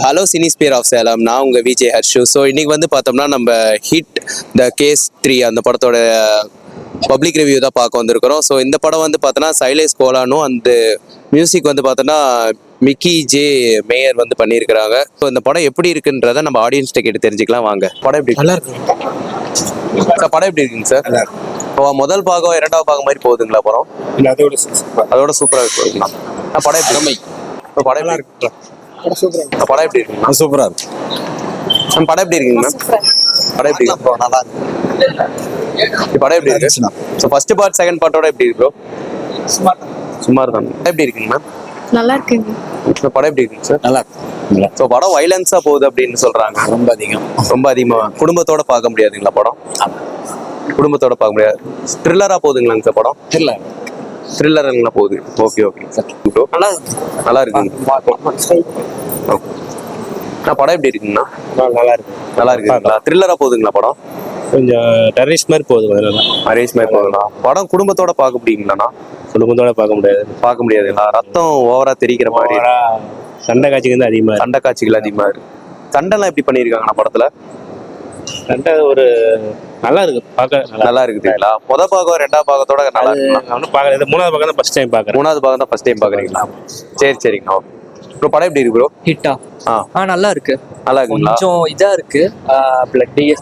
Hello சினிஸ்பியர் of Salem, நான் உங்கள் Vijay Harshu. So இன்றைக்கி வந்து பார்த்தோம்னா நம்ம ஹிட் த கேஸ் 3 அந்த படத்தோட பப்ளிக் ரிவ்யூ தான் பார்க்க வந்திருக்கிறோம். ஸோ இந்த படம் வந்து பார்த்தோன்னா சைலேஷ் கோலானும் அந்த மியூசிக் வந்து பார்த்தோன்னா மிக்கி ஜே மேயர் வந்து பண்ணியிருக்கிறாங்க. ஸோ இந்த படம் எப்படி இருக்குன்றதை நம்ம ஆடியன்ஸ்கிட்ட கேட்டு தெரிஞ்சுக்கலாம் வாங்க. படம் எப்படி நல்லா இருக்கு சார்? படம் எப்படி இருக்குங்க சார்? இப்போ முதல் பாகம் இரண்டாவது பாகம் மாதிரி போகுதுங்களா படம்? இல்லை அதோட சூப்பராக இருக்குங்களா? படம் எப்படி இப்போ படம் நல்லா எப்படி இருக்கு சூப்பராக படம் எப்படி இருக்குங்களா? சூப்பராக இருக்கு படம் எப்படி இருக்குங்க படம் எப்படி இருக்கு? நல்லா இருக்கு படம் எப்படி இருக்கு? ஸோ ஃபர்ஸ்ட் பார்ட் செகண்ட் பார்ட்டோட எப்படி இருக்கு ப்ரோ? சுமார் தான். எப்படி இருக்குங்க மேம்? நல்லா இருக்குங்க. இந்த படம் எப்படி இருக்குங்க சார்? நல்லா இருக்கு ஸோ படம் வைலன்ஸா போகுது அப்படின்னு சொல்றாங்க. ரொம்ப அதிகமா குடும்பத்தோட பார்க்க முடியாதுங்களா படம்? குடும்பத்தோட பார்க்க முடியாது. த்ரில்லரா போகுதுங்களாங்க சார் படம்? இல்லை த்ரில்லருங்களா போகுது. Okay bro. நல்லா இருக்குங்க. படம் எப்படி இருக்குங்கண்ணா? நல்லா இருக்குங்களா? த்ரில்லரா போகுதுங்களா படம்? கொஞ்சம் டெரரிஸ்ட் மாதிரி போகுது. அரேஞ்ச் மாதிரி போகுதுங்களா? படம் குடும்பத்தோட பார்க்க முடியுங்களாண்ணா? குடும்பத்தோட பார்க்க முடியாதுங்களா? ரத்தம் ஓவரா தெரிக்கிற மாதிரி, சண்டை காட்சிக்கு வந்து அதிகமாக சண்டை காட்சிகள் அதிகமா இருக்கு. சண்டைலாம் எப்படி பண்ணியிருக்காங்கண்ணா படத்துல? சண்டை ஒரு நல்லா இருக்கு பார்க்க நல்லா இருக்குதுங்களா? முத பாகம் ரெண்டாவது பாகத்தோட நல்லா இருக்குங்களா? ஒன்றும் பார்க்கல. மூணாவது பக்கம் தான் ஃபர்ஸ்ட் டைம் பார்க்குறேன். மூணாவது பாகம் தான் ஃபர்ஸ்ட் டைம் பாக்குறீங்களா? சரிங்கண்ணா. ப்ரோ படம் எப்படி இருக்கு ப்ரோ? ஹிட்டா நல்லா இருக்கு. நல்லா இருக்குங்களா? கொஞ்சம் இதா இருக்கு,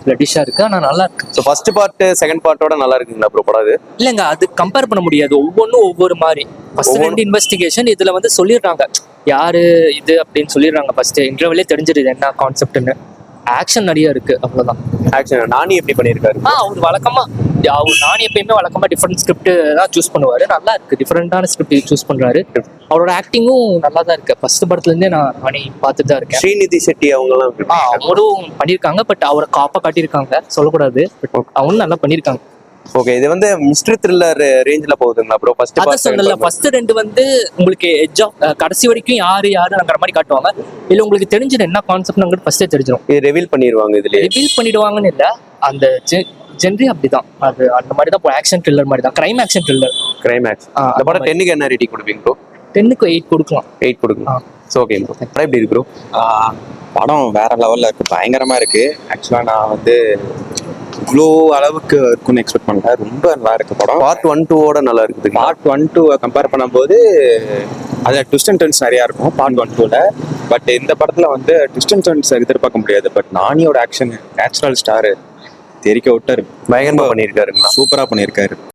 பிளட்டிஷா இருக்கு, ஆனா நல்லா இருக்கு. ஸோ ஃபர்ஸ்ட் பார்ட் செகண்ட் பார்ட்டோட நல்லா இருக்குங்களா ப்ரோ படம்? அது இல்லைங்க, அது கம்பேர் பண்ண முடியாது. ஒவ்வொன்றும் ஒவ்வொரு மாதிரி. ஃபர்ஸ்ட் ரெண்டு இன்வெஸ்டிகேஷன் இதுல வந்து சொல்லிடுறாங்க யாரு இது அப்படின்னு சொல்லிடுறாங்க. ஃபர்ஸ்ட் இன்டர்வியூலே தெரிஞ்சிருது என்ன கான்செப்ட்னு. ஆக்ஷன் நிறைய இருக்கு, அவ்வளவுதான். ஆக்ஷன் நானி எப்படி பண்ணியிருக்காரு? அவர் வழக்கமா நானி எப்பயுமே வழக்கமா டிஃப்ரெண்ட் ஸ்கிரிப்ட் தான் சூஸ் பண்ணுவாரு. நல்லா இருக்கு, டிஃப்ரெண்டான ஸ்கிரிப்ட் சூஸ் பண்றாரு. அவரோட ஆக்டிங்கும் நல்லா தான் இருக்கு. ஃபர்ஸ்ட் படத்துல இருந்தே நான் நானி பார்த்துட்டு தான் இருக்கேன். ஸ்ரீநிதி செட்டி அவங்கலாம் அவரும் பண்ணியிருக்காங்க. பட் அவரை காப்பா காட்டியிருக்காங்க, சொல்லக்கூடாது. பட் அவங்களும் நல்லா பண்ணியிருக்காங்க. ஓகே. இது வந்து மிஸ்டர் த்ரில்லர் ரேஞ்சில் போகுதுங்களா ப்ரோ? ஃபர்ஸ்ட் அதான் சொன்னல, ஃபர்ஸ்ட் ரெண்டு வந்து உங்களுக்கு எட்ஜ் ஆஃப் கடைசி வரைக்கும் யாருங்கிற மாதிரி காட்டுவாங்க. இல்ல உங்களுக்கு தெரிஞ்சிடும் என்ன கான்செப்ட் ஃபர்ஸ்டே தெரிஞ்சிடும். இது ரிவீல் பண்ணிடுவாங்க. இதுல ரிவீல் பண்ணிடுவாங்கன்னு இல்லை, அந்த ஜென்ரி அப்படிதான். அது அந்த மாதிரி தான். ஆக்ஷன் த்ரில்லர் மாதிரி தான், crime action thriller. Crime action. இந்த படம் 10க்கு என்ன ரேட்டிங் கொடுப்பீங்க ப்ரோ? 10க்கு 8 கொடுக்கலாம். 8 கொடுக்கலாம். Okay bro. படம் எப்படி இருக்கு ப்ரோ? படம் வேற லெவல்ல இருக்கு, பயங்கரமா இருக்கு. ஆக்சுவலா நான் வந்து இவ்வளோ அளவுக்கு இருக்குன்னு எக்ஸ்பெக்ட் பண்ணல. ரொம்ப நல்லா இருக்கு படம். பார்ட் 1 2ஓட நல்லா இருக்குது. பார்ட் 1 2 கம்பேர் பண்ணும்போது அதில் ட்விஸ்ட் அண்ட் டர்ன்ஸ் நிறையா இருக்கும் பார்ட் 1 2ல. பட் இந்த படத்தில் வந்து ட்விஸ்ட் அண்ட் டர்ன்ஸ் எதிர்பார்க்க முடியாது. பட் நானியோட ஆக்ஷன் நேச்சுரல் ஸ்டாரு தெரிக்க விட்டாரு. பயங்கரமா பண்ணியிருக்காருங்களா? சூப்பராக பண்ணியிருக்காரு.